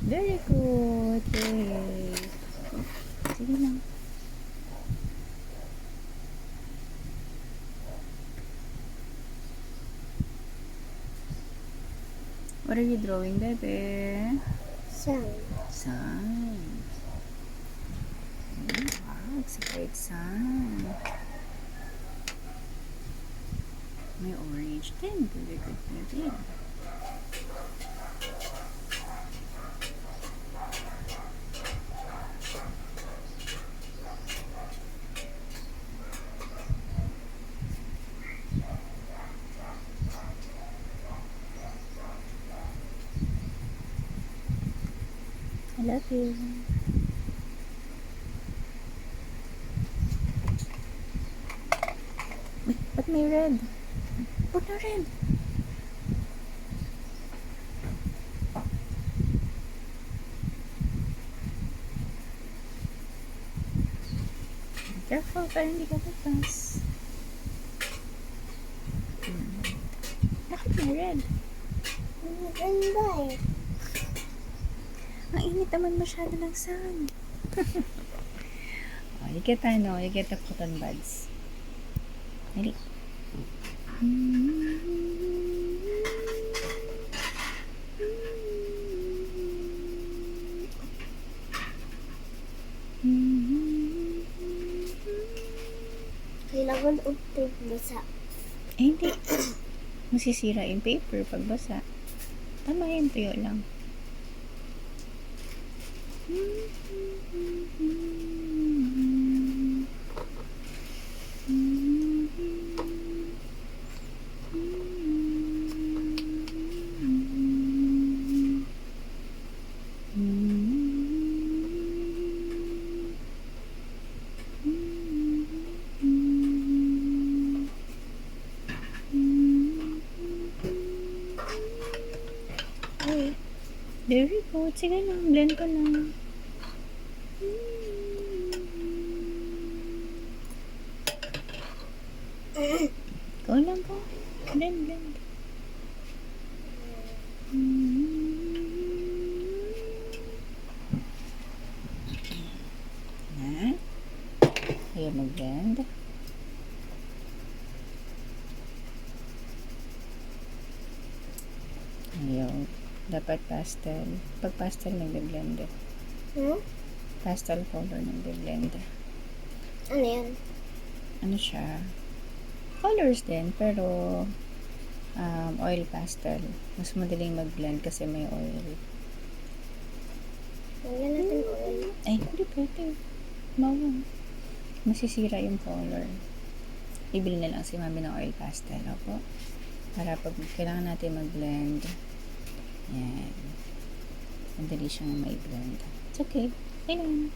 Very good. Yay. Sige lang. What are you drawing, bebe? Sun. Sun. Wow, it's a great sun. May orange din. Very good na din. I love you. Wait, ba't may red? Put na red. Careful, para hindi ka papas. Bakit may red? Maganda eh. Ang init naman masyado ng sun. Oh, you get the cotton buds. Ready? Kailangan ng tape basa. Eh, hindi. Masisira yung paper pag basa. Tama yun, tuyo lang. Very good. Sige lang, blend ko lang. Go lang po. Blend. Na. Ayan, mag-blend. Ayaw. Dapat pastel. Pag pastel, nag-blend. Pastel color nag-blend. Ano yan? Ano siya? Colors din, pero oil pastel. Mas madaling mag-blend kasi may oil. Lagyan natin oil. Ay, hindi pwede. Bawang. Masisira yung color. Ibili na lang si mami ng oil pastel. Opo. Para pag kailangan natin mag-blend. Yan. Madali siyang may blend. It's okay. Kailangan.